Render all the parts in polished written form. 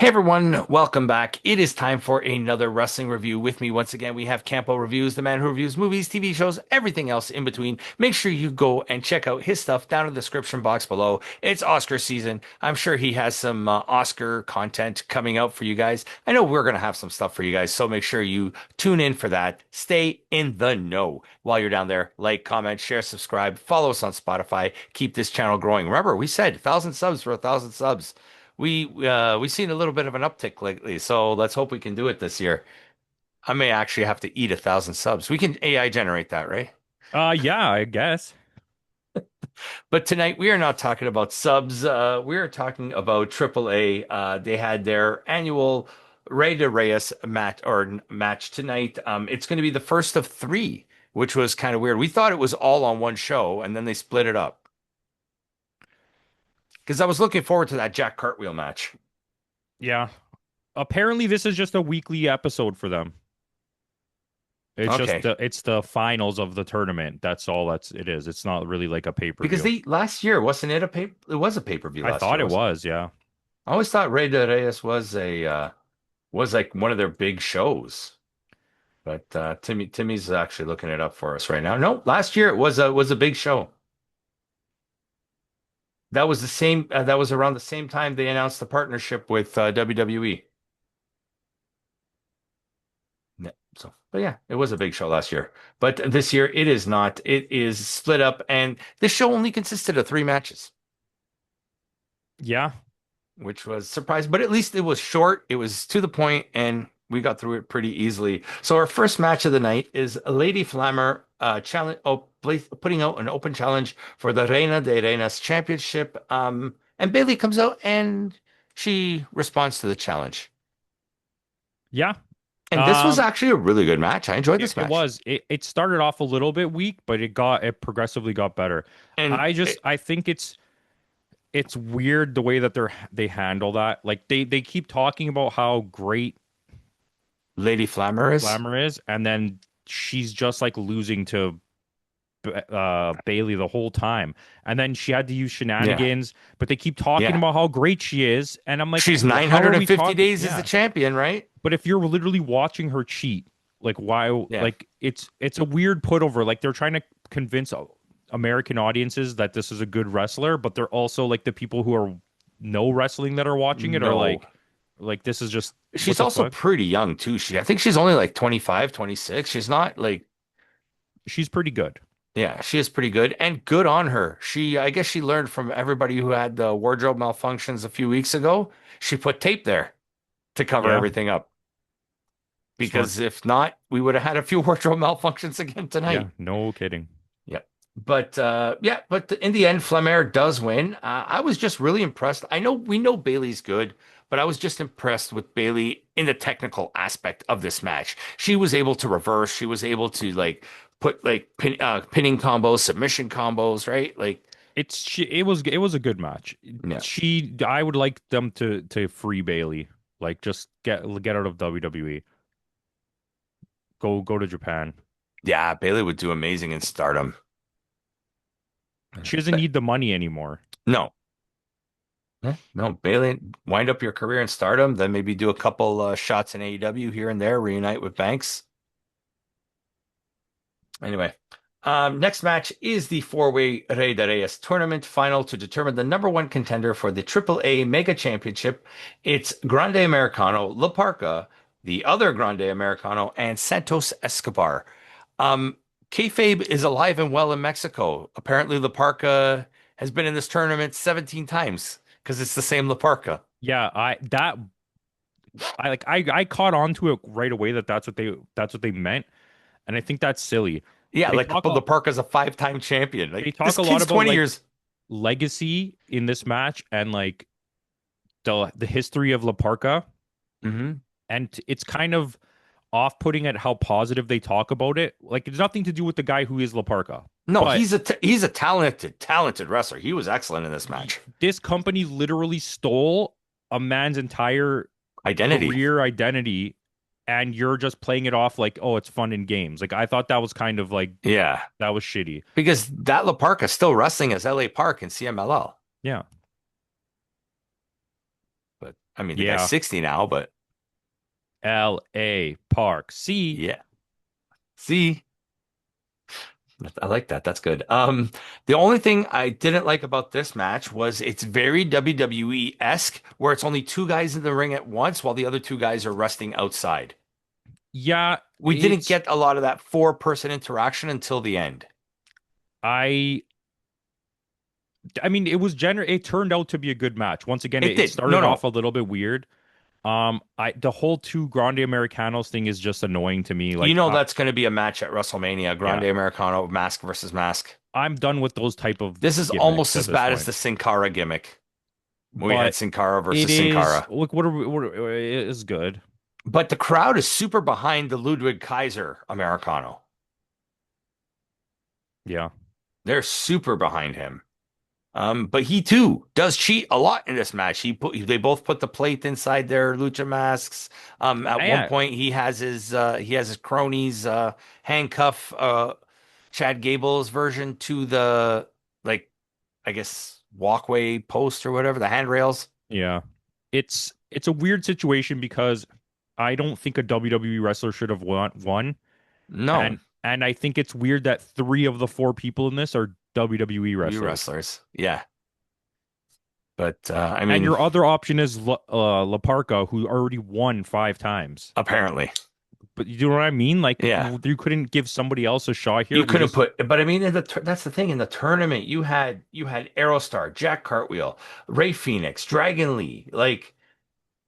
Hey everyone, welcome back. It is time for another wrestling review. With me once again, we have Campo.Reviews, the man who reviews movies, TV shows, everything else in between. Make sure you go and check out his stuff down in the description box below. It's Oscar season. I'm sure he has some Oscar content coming out for you guys. I know we're going to have some stuff for you guys, so make sure you tune in for that. Stay in the know while you're down there. Like, comment, share, subscribe, follow us on Spotify. Keep this channel growing. Remember, we said 1,000 subs for 1,000 subs. We've seen a little bit of an uptick lately, so let's hope we can do it this year. I may actually have to eat 1,000 subs. We can AI generate that, right? Yeah, I guess. But tonight we are not talking about subs. We are talking about AAA. They had their annual Reyes match tonight. It's going to be the first of three, which was kind of weird. We thought it was all on one show, and then they split it up. Because I was looking forward to that Jack Cartwheel match. Yeah. Apparently this is just a weekly episode for them. It's just Okay. the finals of the tournament. That's all it is. It's not really like a Because pay-per-view. they last year wasn't it a pay? It was a pay-per-view I last thought year, it wasn't it? was, yeah. I always thought Rey de Reyes was a was like one of their big shows. But Timmy's actually looking it up for us right now. No, last year it was a big show. That was the same. That was around the same time they announced the partnership with WWE. Yeah, so, but yeah, it was a big show last year. But this year it is not. It is split up, and this show only consisted of three matches, Yeah. which was surprising, but at least it was short. It was to the point, and we got through it pretty easily. So our first match of the night is Lady Flammer challenge, putting out an open challenge for the Reina de Reinas Championship. And Bailey comes out and she responds to the challenge. Yeah. And this was Um actually a really good match. I enjoyed it, this it match. was. It started off a little bit weak, but it progressively got better. And I think it's weird the way that they handle that. Like they keep talking about how great Lady Flammer is, Glamour is, and then she's just like losing to Bailey the whole time. And then she had to use yeah, shenanigans, but they keep talking yeah. about how great she is. And I'm like, She's how are we 950 talking? days as the Yeah. champion, right? But if you're literally watching her cheat, like why Yeah. like it's a weird put over. Like they're trying to convince American audiences that this is a good wrestler, but they're also like the people who are know wrestling that are watching it are No. like this is just what She's the also fuck? pretty young too. I think she's only like 25, 26. She's not like, She's pretty good. yeah, she is pretty good and good on her. I guess she learned from everybody who had the wardrobe malfunctions a few weeks ago. She put tape there to cover Yeah. everything up Smart. because if not, we would have had a few wardrobe malfunctions again Yeah, tonight. no kidding. Yep. But yeah, but in the end, Flamer does win. I was just really impressed. I know we know Bailey's good, but I was just impressed with Bailey in the technical aspect of this match. She was able to reverse. She was able to like put like pinning combos, submission combos, right? Like, It was a good match. yeah, I would like them to free Bailey. Like just get out of WWE. Go to Japan. yeah, Bailey would do amazing in Stardom. She doesn't But need the money anymore. no, no, Bailey, wind up your career in Stardom, then maybe do a couple shots in AEW here and there, reunite with Banks. Anyway, next match is the four-way Rey de Reyes tournament final to determine the number one contender for the AAA Mega Championship. It's Grande Americano, La Parca, the other Grande Americano, and Santos Escobar. Um, Kayfabe is alive and well in Mexico. Apparently, La Parca has been in this tournament 17 times because it's the same La Parca. Yeah, I caught on to it right away that that's what they meant, and I think that's silly. Yeah, They like talk La Parca's a five-time champion. they Like talk this a lot kid's about 20 like years. legacy in this match and like the history of La Parca, Mhm. and it's kind of off-putting at how positive they talk about it. Like it's nothing to do with the guy who is La Parca. No, But he's a talented wrestler. He was excellent in this match. this company literally stole a man's entire Identity. career identity, and you're just playing it off like, oh, it's fun in games. Like I thought that was kind of like Yeah. that was shitty. Because that La Park is still wrestling as LA Park in CMLL. Yeah. But I mean, the guy's Yeah. 60 now, but LA Park. See, yeah. See, I like that. That's good. The only thing I didn't like about this match was it's very WWE-esque, where it's only two guys in the ring at once while the other two guys are resting outside. yeah, We didn't get a lot of that four-person interaction until the end. I I mean, it turned out to be a good match. Once again, It it did. No, started off no. a little bit weird. The whole two Grande Americanos thing is just annoying to me. You know that's going to be a match at WrestleMania, Yeah, Grande Americano, mask versus mask. I'm done with those type of This is gimmicks almost at as this bad as point. the Sin Cara gimmick when we had But Sin Cara it versus Sin is Cara. look what it is good. But the crowd is super behind the Ludwig Kaiser Americano. Yeah. They're super behind him. But he too does cheat a lot in this match. They both put the plate inside their lucha masks. At one Yeah, point he has his cronies handcuff Chad Gable's version to the like I guess walkway post or whatever, the handrails. yeah. It's a weird situation because I don't think a WWE wrestler should have won. No, And I think it's weird that three of the four people in this are WWE you wrestlers. wrestlers. Yeah. But I And mean your other option is La Parca, who already won 5 times. apparently. But you know what I mean? Like Yeah. you couldn't give somebody else a shot here. You We couldn't just put, but I mean, that's the thing. In the tournament, you had Aerostar, Jack Cartwheel, Ray Phoenix, Dragon Lee. Like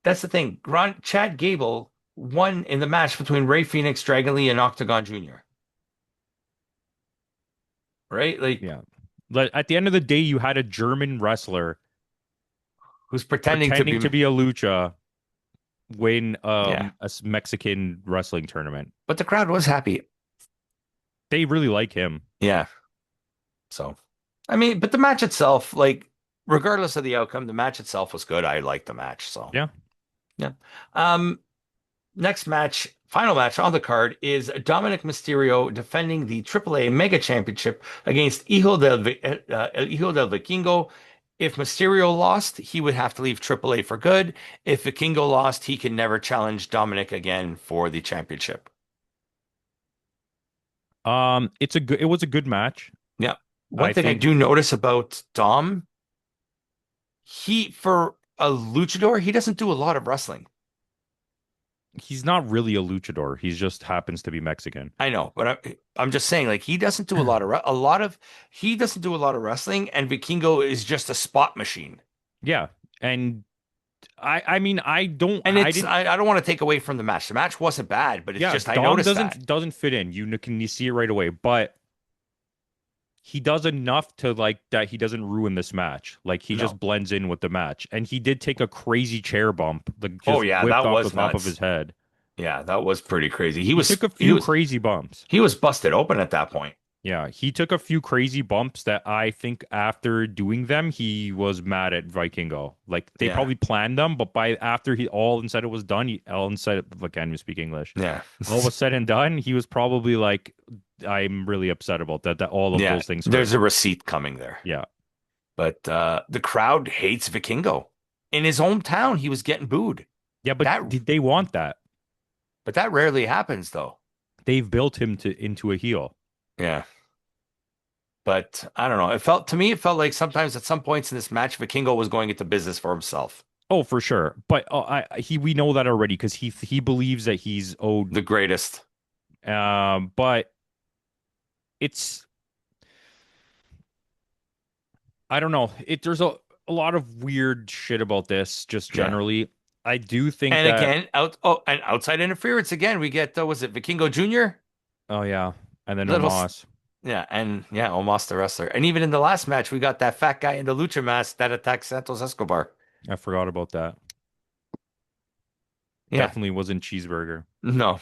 that's the thing. Chad Gable won in the match between Ray Phoenix, Dragon Lee, and Octagon Jr. Right? Like yeah. But at the end of the day, you had a German wrestler who's pretending to pretending be? to be a lucha win Yeah. a Mexican wrestling tournament. But the crowd was happy. They really like him. Yeah. So, I mean, but the match itself, like, regardless of the outcome, the match itself was good. I liked the match. So, Yeah. yeah. Um, Next match, final match on the card is Dominic Mysterio defending the AAA Mega Championship against El Hijo del Vikingo. If Mysterio lost, he would have to leave AAA for good. If Vikingo lost, he can never challenge Dominic again for the championship. It was a good match. Yeah. One I thing I think do notice about Dom, for a luchador, he doesn't do a lot of wrestling. he's not really a luchador. He just happens to be Mexican. I know, but I'm just saying, like he doesn't do he doesn't do a lot of wrestling, and Vikingo is just a spot machine. Yeah. And I mean And I didn't I don't want to take away from the match. The match wasn't bad, but it's yeah, just I Dom noticed that. doesn't fit in. You see it right away, but he does enough to like that he doesn't ruin this match. Like he No. just blends in with the match. And he did take a crazy chair bump, like Oh just yeah, whipped that off the was top of nuts. his head. Yeah, that was pretty crazy. He took a few crazy bumps. He was busted open at that point. Yeah, he took a few crazy bumps that I think after doing them, he was mad at Vikingo. Like they Yeah. probably planned them, but by after he all and said it was done, all and said I can't even speak English. Yeah. All was said and done, he was probably like, I'm really upset about that. That all of Yeah. those things hurt. There's a receipt coming there. Yeah. But the crowd hates Vikingo. In his hometown, he was getting booed. Yeah, but That did they want that? but that rarely happens though. They've built him into a heel. Yeah. But I don't know. It felt like sometimes at some points in this match, Vikingo was going into business for himself. Oh, for sure. But we know that already because he believes that he's owed. The greatest. But it's I don't know. There's a lot of weird shit about this just Yeah. generally. I do think And that again, and outside interference again, we get was it Vikingo Jr.? oh yeah, and then Little Omos. Yeah, and yeah, Omos the wrestler. And even in the last match, we got that fat guy in the lucha mask that attacked Santos Escobar. I forgot about that. Yeah. Definitely wasn't cheeseburger. No. Or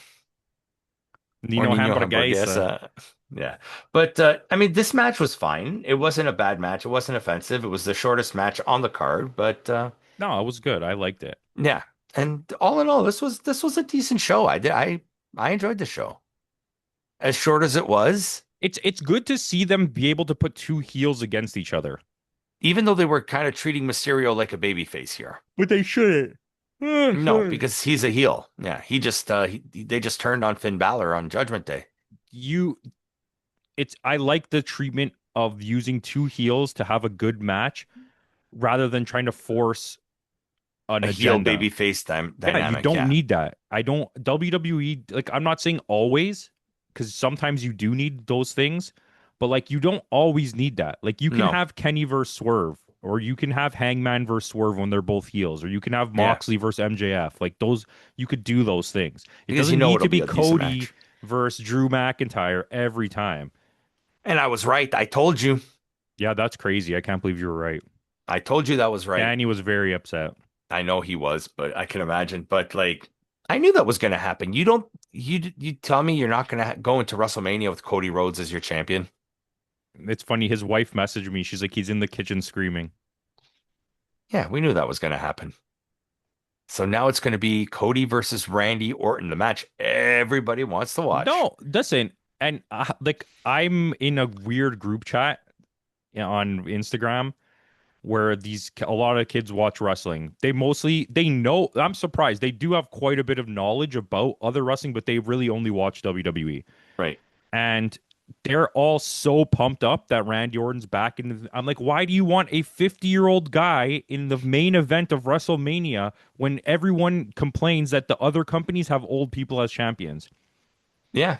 Nino Nino Hamburguesa. Hamburguesa. Yeah. But I mean, this match was fine. It wasn't a bad match. It wasn't offensive. It was the shortest match on the card, but No, it was good. I liked it. yeah. And all in all, this was a decent show. I enjoyed the show. As short as it was, It's good to see them be able to put two heels against each other. even though they were kind of treating Mysterio like a babyface here. But they shouldn't. No, because he's a heel. Yeah, they just turned on Finn Balor on Judgment Day. You, it's I like the treatment of using two heels to have a good match rather than trying to force an A heel agenda. baby face Yeah, you dynamic. don't Yeah. need that. I don't WWE, like I'm not saying always, because sometimes you do need those things, but like you don't always need that. Like you can No. have Kenny versus Swerve, or you can have Hangman versus Swerve when they're both heels, or you can have Yeah. Moxley versus MJF. Like those, you could do those things. It Because you doesn't know need it'll to be be a decent Cody match. versus Drew McIntyre every time. And I was right. I told you. Yeah, that's crazy. I can't believe you were right. I told you that was right. Danny was very upset. I know he was, but I can imagine. But like, I knew that was going to happen. You tell me you're not going to go into WrestleMania with Cody Rhodes as your champion. It's funny. His wife messaged me. She's like, he's in the kitchen screaming. Yeah, we knew that was going to happen. So now it's going to be Cody versus Randy Orton, the match everybody wants to watch. No, listen, and like I'm in a weird group chat on Instagram where a lot of kids watch wrestling. They know. I'm surprised they do have quite a bit of knowledge about other wrestling, but they really only watch WWE. Right. And they're all so pumped up that Randy Orton's back in. I'm like, why do you want a 50-year-old guy in the main event of WrestleMania when everyone complains that the other companies have old people as champions? Yeah.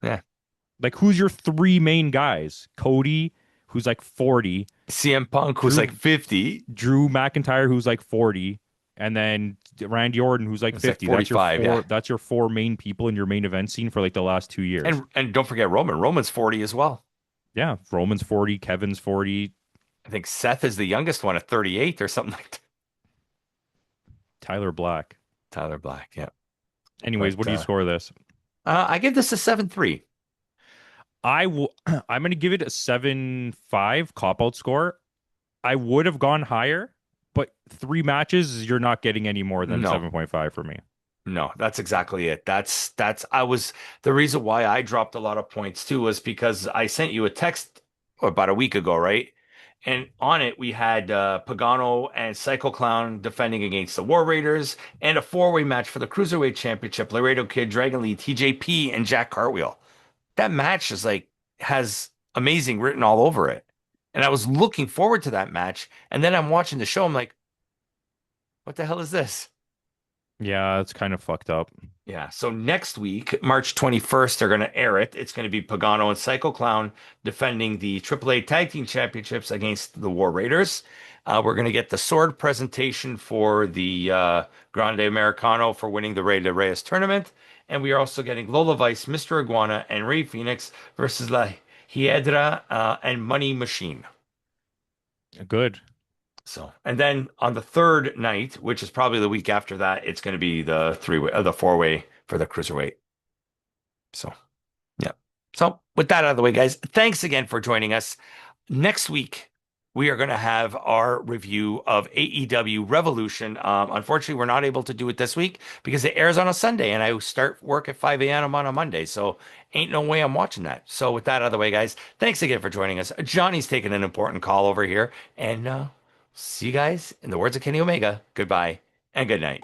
Yeah. Like, who's your three main guys? Cody, who's like 40, CM Punk, who's like Drew 50, Drew McIntyre, who's like 40, and then Randy Orton, who's like it's like 50. That's your 45. four. Yeah. That's your four main people in your main event scene for like the last 2 years. And don't forget Roman. Roman's 40 as well. Yeah, Roman's 40, Kevin's 40, I think Seth is the youngest one at 38 or something like that. Tyler Black. Tyler Black. Yeah. Anyways, But what do you score this? I give this a 7-3. I will. I'm going to give it a 7.5 cop out score. I would have gone higher, but three matches, you're not getting any more than No. 7.5 for me. No, that's exactly it. That's I was the reason why I dropped a lot of points too was because I sent you a text about a week ago, right? And on it we had Pagano and Psycho Clown defending against the War Raiders and a four-way match for the Cruiserweight Championship, Laredo Kid, Dragon Lee, TJP, and Jack Cartwheel. That match is like has amazing written all over it. And I was looking forward to that match. And then I'm watching the show, I'm like, what the hell is this? Yeah, it's kind of fucked up. Yeah. So next week, March 21st, they're going to air it. It's going to be Pagano and Psycho Clown defending the AAA Tag Team Championships against the War Raiders. We're going to get the sword presentation for the Grande Americano for winning the Rey de Reyes tournament. And we are also getting Lola Vice, Mr. Iguana, and Ray Phoenix versus La Hiedra and Money Machine. Good. So, and then on the third night, which is probably the week after that, it's going to be the the four-way for the cruiserweight. So, yeah. So, with that out of the way, guys, thanks again for joining us. Next week, we are going to have our review of AEW Revolution. Unfortunately, we're not able to do it this week because it airs on a Sunday and I start work at 5 a.m. on a Monday. So, ain't no way I'm watching that. So, with that out of the way, guys, thanks again for joining us. Johnny's taking an important call over here. And see you guys in the words of Kenny Omega. Goodbye and good night.